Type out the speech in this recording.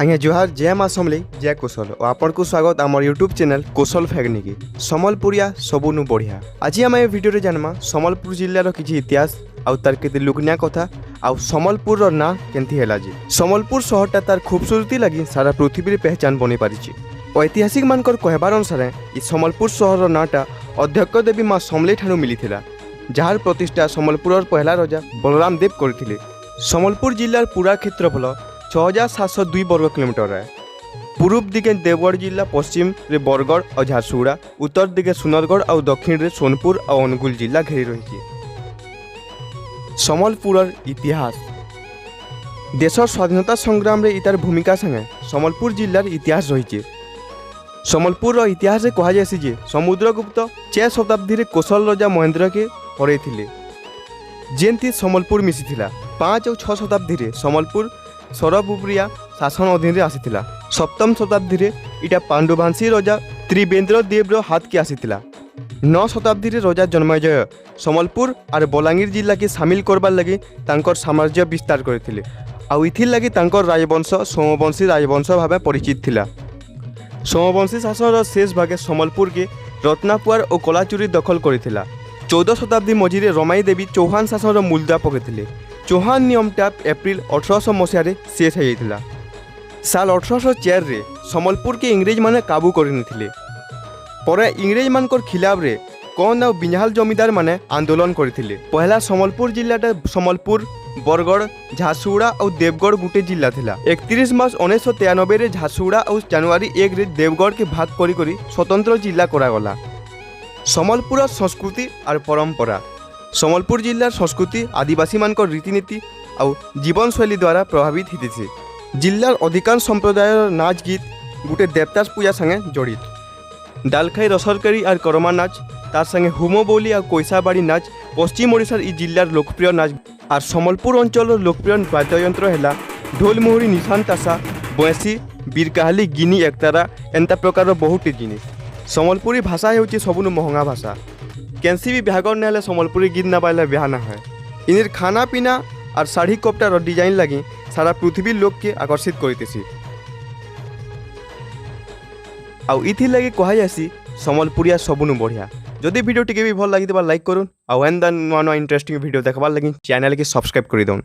आज्ञा जुहार जय माँ समलई जय कोशल और आपन को स्वागत आम यूट्यूब चैनल कोशल फैक्ट निकी संबलपुरिया सबुनु बढ़िया। आज आम ए भिडियो जानमा संबलपुर जिल्लार किछि इतिहास आउ तार केते लुकनिया कथा आउ संबलपुर रो ना केंती हैला जी। संबलपुर शहरटा तार खूबसूरती लगी सारा पृथ्वी रे पहचान बनी पारिछि। ऐतिहासिक मानकर कहबार अनुसार इ संबलपुर शहर रो नाटा अध्यक्ष देवी माँ समलई ठानु मिलिथिला, जार प्रतिष्ठा संबलपुर पहला राजा बलराम देव करथिले। संबलपुर जिल्लार पूरा क्षेत्रफल 6702 वर्ग किलोमीटर है। पूर्व दिगे देवगढ़ जिला, पश्चिम रे बरगढ़ और झारसुगुड़ा, उत्तर दिगे सुंदरगढ़ और दक्षिण रे सोनपुर और अनुगुल जिला घेरी रही। संबलपुर इतिहास देशर स्वाधीनता संग्राम रे इतार भूमिका संगे संबलपुर जिलार इतिहास रही। संबलपुर इतिहास रे कहा जायसी जे समुद्रगुप्त 6 शताब्दी रे कोशल राजा महेंद्र के हरैथिले, जेंथि संबलपुर मिसिथिला। 5 और 6 शताब्दी रे संबलपुर सरबुबरिया शासन अधीन आसीथिला। 7म शताब्दी रे इटा पांडुभांसी राजा त्रिवेंद्र देव रो हाथ के आसीथिला। 9 शताब्दी रे राजा जन्मेजय संबलपुर और बलांगीर जिला के सामिल करबार लगी तांकर साम्राज्य विस्तार करथिले। आउ इथिर लगी तांकर राजवंश सोमवंशी राजवंश भावे परिचित थिला। सोमवंशी शासन शेष भागे संबलपुर के रत्नापुर और कलाचुरी दखल करथिला। 14 शताब्दी मझिरे रमाई देवी चौहान शासन मूलदा पकड़े। चौहान नियमटा एप्रिल 1800 मसीह शेष हो। साल 1804 रे संबलपुर के इंग्रेज माने काबू करथिले। परे इंग्रेज मानकर खिलाफ रे कौन और बिंझाल जमीदार माने आंदोलन करथिले। पहला संबलपुर जिलाटा संबलपुर, बरगढ़, झारसुगुड़ा और देवगढ़ गुटे जिला थिला। 31 मार्च 1993 रे झारसुगुड़ा और जनवरी 1 रे देवगढ़ के भाग करी स्वतंत्र जिला करागला। संबलपुर संस्कृति और परंपरा संबलपुर जिलार संस्कृति आदिवासी मानकर रीतिनीति और जीवन शैली द्वारा प्रभावित होती। जिलार अधिकांश संप्रदाय नाच गीत गोटे देवतास पूजा संगे जड़ित। डालखाई रसरकारी और करमा नाच तार संगे हुमो बोली और कोईसा बाड़ी नाच पश्चिम ओडिशार इ जिलार लोकप्रिय नाच। और संबलपुर अंचल लोकप्रिय वाद्ययंत्र है ढोल मुहुरी, निशान तासा, बंसी, बीरकाहाली, गिनी एकतारा एंता प्रकार बहुत जिनिस। संबलपुरी भाषा होची सबुनु महंगा भाषा। कैंसी भी ब्याहगर ना संबलपुरी गीत ना पाइले ब्याह ना है। इनर खाना पीना और साड़ी कपटार डिजाइन लगी सारा पृथ्वी लोक के आकर्षित करतेसी। आउ इथि लगी कहा जासी संबलपुरिया सबुनु बढ़िया। जदि वीडियो टिके भी भल लगी लाइक करूँ आउ एंदा नुआ नुआ इंटरेस्टिंग वीडियो देखबार लगी चैनल के सब्सक्राइब कर दौन।